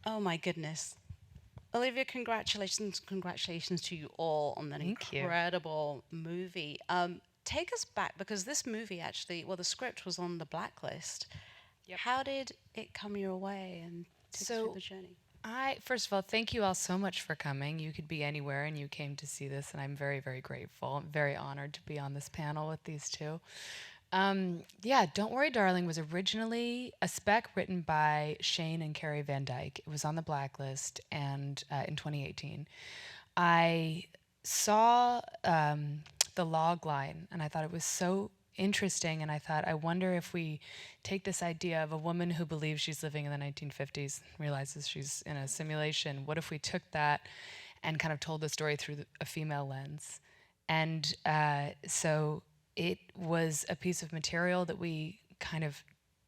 Oh my goodness. Olivia, congratulations, congratulations to you all on that Thank you. incredible movie. Take us back because this movie actually, well, the script was on the blacklist. Yep. How did it come your way and take us through So, the journey? first of all, thank you all so much for coming. You could be anywhere and you came to see this, and I'm very, very grateful. I'm very honored to be on this panel with these two. Yeah, Don't Worry, Darling was originally a spec written by Shane and Carrie Van Dyke. It was on the blacklist and in 2018. I saw the log line and I thought it was so interesting. And I thought, I wonder if we take this idea of a woman who believes she's living in the 1950s, realizes she's in a simulation. What if we took that and kind of told the story through a female lens? And so it was a piece of material that we kind of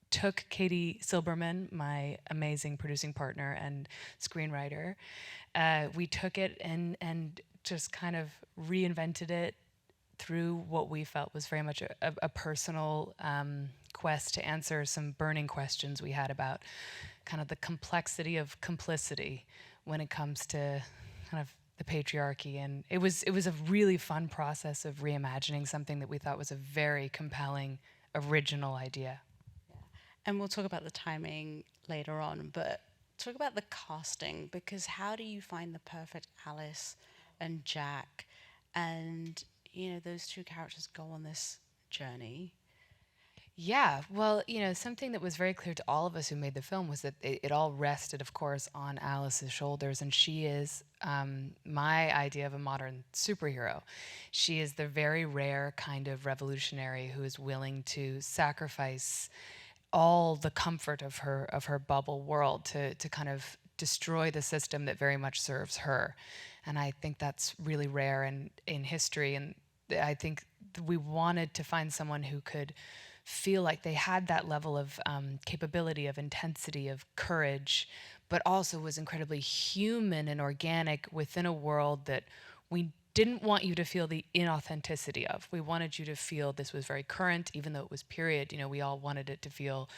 took Katie Silberman, my amazing producing partner and screenwriter. We took it and just kind of reinvented it through what we felt was very much a personal quest to answer some burning questions we had about kind of the complexity of complicity when it comes to kind of the patriarchy. And it was a really fun process of reimagining something that we thought was a very compelling original idea. Yeah. And we'll talk about the timing later on, but talk about the casting because how do you find the perfect Alice and Jack? And, those two characters go on this journey. Yeah, well, something that was very clear to all of us who made the film was that it all rested, of course, on Alice's shoulders, and she is my idea of a modern superhero. She is the very rare kind of revolutionary who is willing to sacrifice all the comfort of her bubble world to kind of destroy the system that very much serves her. And I think that's really rare in history. And I think we wanted to find someone who could feel like they had that level of capability, of intensity, of courage, but also was incredibly human and organic within a world that we didn't want you to feel the inauthenticity of. We wanted you to feel this was very current, even though it was period. We all wanted it to feel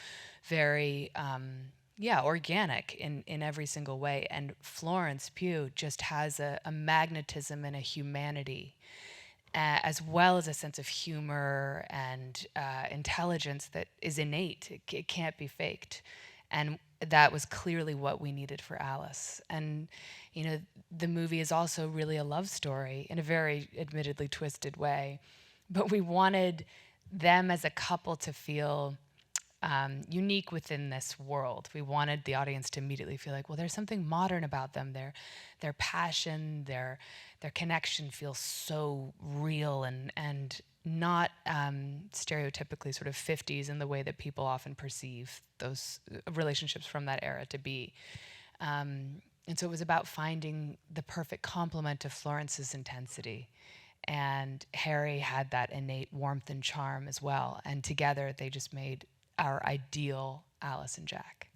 very, yeah, organic in every single way. And Florence Pugh just has a magnetism and a humanity, as well as a sense of humor and intelligence that is innate. It can't be faked. And that was clearly what we needed for Alice. And, the movie is also really a love story in a very admittedly twisted way. But we wanted them as a couple to feel unique within this world. We wanted the audience to immediately feel like, well, there's something modern about them. Their passion, their connection feels so real and not stereotypically sort of 50s in the way that people often perceive those relationships from that era to be. And so it was about finding the perfect complement to Florence's intensity. And Harry had that innate warmth and charm as well. And together they just made our ideal Alice and Jack.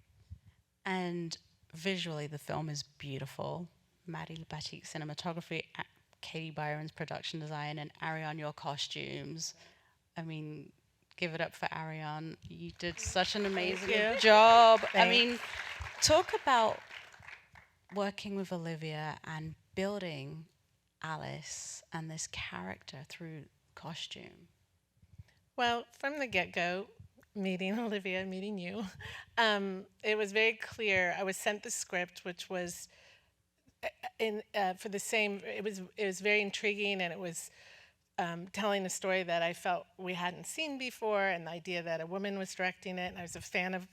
And visually, the film is beautiful. Maddie Batik's cinematography, Katie Byron's production design, and Ariane, your costumes. I mean, give it up for Ariane. You did such an amazing you. job. I Thanks. mean, talk about working with Olivia and building Alice and this character through costume. Well, from the get go, meeting Olivia, meeting you, it was very clear. I was sent the script, which was in for the same. It was very intriguing, and it was telling a story that I felt we hadn't seen before, and the idea that a woman was directing it. And I was a fan of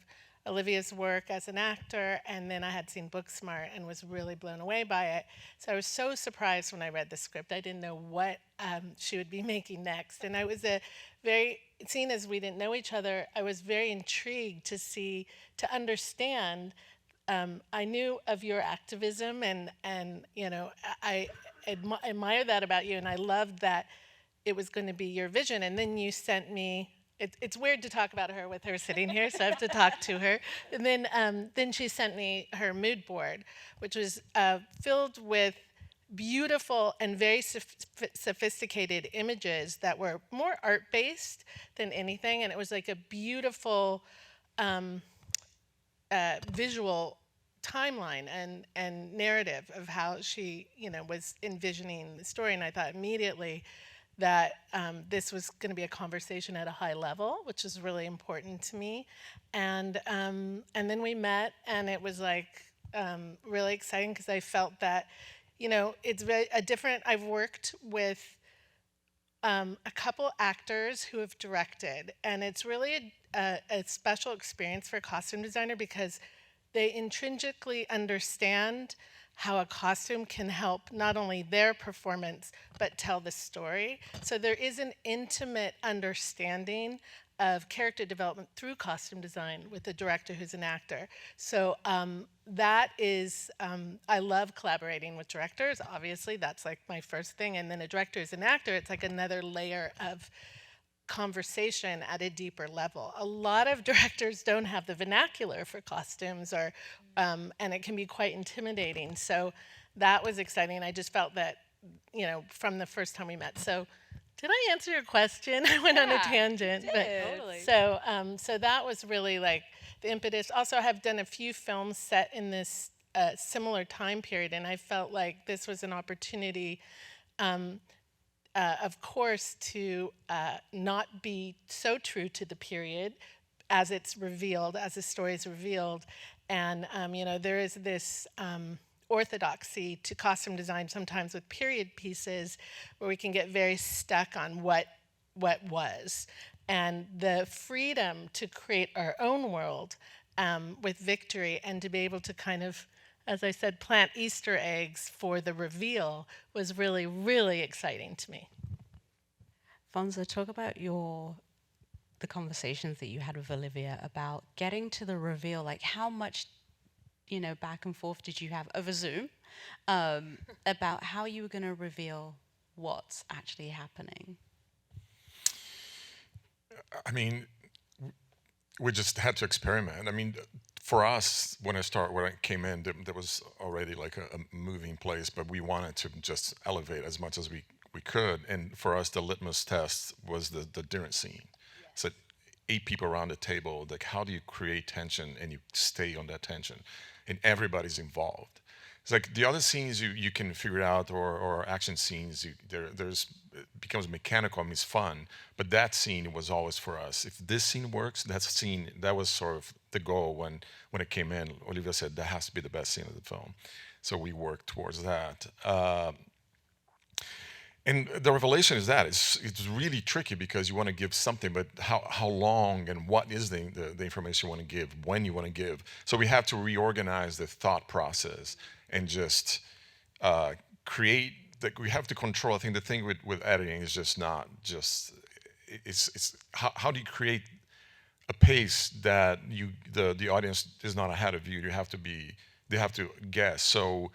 Olivia's work as an actor, and then I had seen Booksmart and was really blown away by it. So I was so surprised when I read the script. I didn't know what she would be making next, and I was seeing as we didn't know each other, I was very intrigued to understand. I knew of your activism, and I admire that about you, and I loved that it was going to be your vision. And then you sent me. It's weird to talk about her with her sitting here, so I have to talk to her. And then she sent me her mood board, which was filled with beautiful and very sophisticated images that were more art based than anything, and it was like a beautiful visual timeline and narrative of how she, was envisioning the story. And I thought immediately that this was going to be a conversation at a high level, which is really important to me. And then we met, and it was like really exciting because I felt that, it's very a different. I've worked with a couple actors who have directed, and it's really a special experience for a costume designer because they intrinsically understand how a costume can help not only their performance but tell the story. So there is an intimate understanding of character development through costume design with a director who's an actor. So that is, I love collaborating with directors. Obviously, that's like my first thing. And then a director is an actor, it's like another layer of conversation at a deeper level. A lot of directors don't have the vernacular for costumes, or and it can be quite intimidating. So that was exciting. I just felt that, from the first time we met. So did I answer your question? I went on a tangent. Totally. So that was really like the impetus. Also, I have done a few films set in this similar time period, and I felt like this was an opportunity, of course, to not be so true to the period as it's revealed, as the story is revealed. And, there is this orthodoxy to costume design sometimes with period pieces where we can get very stuck on what was. And the freedom to create our own world with Victory, and to be able to kind of, as I said, plant Easter eggs for the reveal was really, really exciting to me. Fonzo, talk about the conversations that you had with Olivia about getting to the reveal. Like, how much, back and forth did you have over Zoom about how you were going to reveal what's actually happening? I mean, we just had to experiment. I mean, for us, when I came in, there was already like a moving place, but we wanted to just elevate as much as we could. And for us, the litmus test was the dinner scene. So 8 people around the table, like, how do you create tension and you stay on that tension? And everybody's involved. It's like the other scenes you can figure out, or action scenes, there's it becomes mechanical. I mean, it's fun, but that scene was always for us. If this scene works, that was sort of the goal when it came in. Olivia said that has to be the best scene of the film, so we worked towards that. And the revelation is that it's really tricky because you want to give something, but how long and what is the information you want to give, when you want to give. So we have to reorganize the thought process and just create. We have to control. I think the thing with editing is just not just. It's how do you create a pace that the audience is not ahead of you. They have to guess. So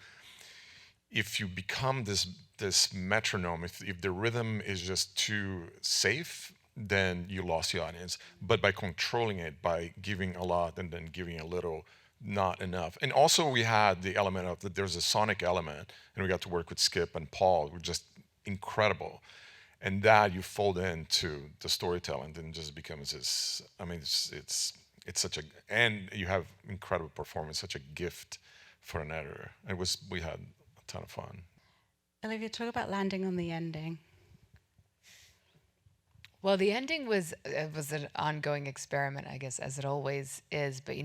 if you become this metronome, if the rhythm is just too safe, then you lost the audience. But by controlling it, by giving a lot and then giving a little, not enough. And also we had the element of that there's a sonic element, and we got to work with Skip and Paul, were just incredible. And that you fold into the storytelling, then it just becomes this. I mean, it's such a, and you have incredible performance, such a gift for an editor. We had a ton of fun. Olivia, talk about landing on the ending. Well, the ending was an ongoing experiment, I guess, as it always is. But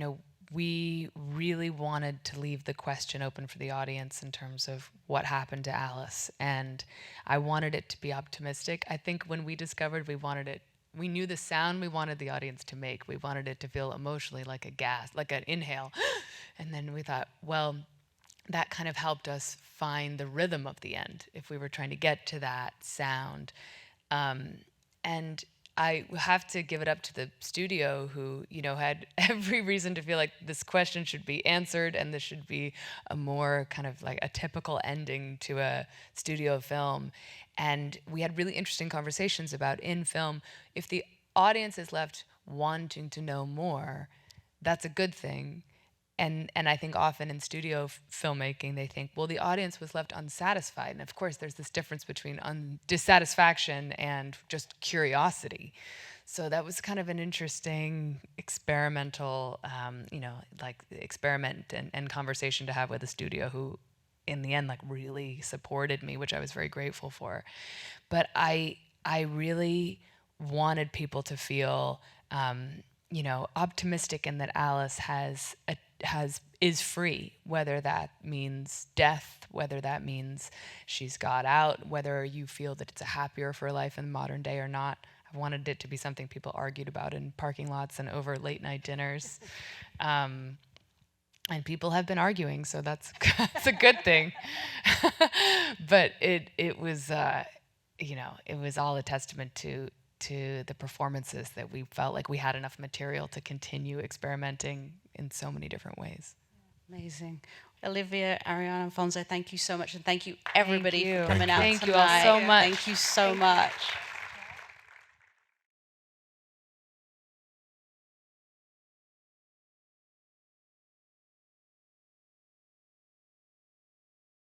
we really wanted to leave the question open for the audience in terms of what happened to Alice, and I wanted it to be optimistic. I think when we discovered we knew the sound we wanted the audience to make. We wanted it to feel emotionally like a gasp, like an inhale, and then we thought, well, that kind of helped us find the rhythm of the end if we were trying to get to that sound. And I have to give it up to the studio who, had every reason to feel like this question should be answered and this should be a more kind of like a typical ending to a studio film. And we had really interesting conversations about, in film, if the audience is left wanting to know more, that's a good thing. And I think often in studio filmmaking, they think, well, the audience was left unsatisfied. And of course, there's this difference between dissatisfaction and just curiosity. So that was kind of an interesting experimental, like experiment and conversation to have with a studio who, in the end, like really supported me, which I was very grateful for. But I really wanted people to feel, optimistic in that Alice is free, whether that means death, whether that means she's got out, whether you feel that it's a happier for life in the modern day or not. I wanted it to be something people argued about in parking lots and over late night dinners. And people have been arguing, so that's a good thing. But it was it was all a testament to the performances that we felt like we had enough material to continue experimenting in so many different ways. Amazing. Olivia, Arianne, Affonso, thank you so much, and thank you everybody for coming out Thank tonight. you all so much. Thank you so much.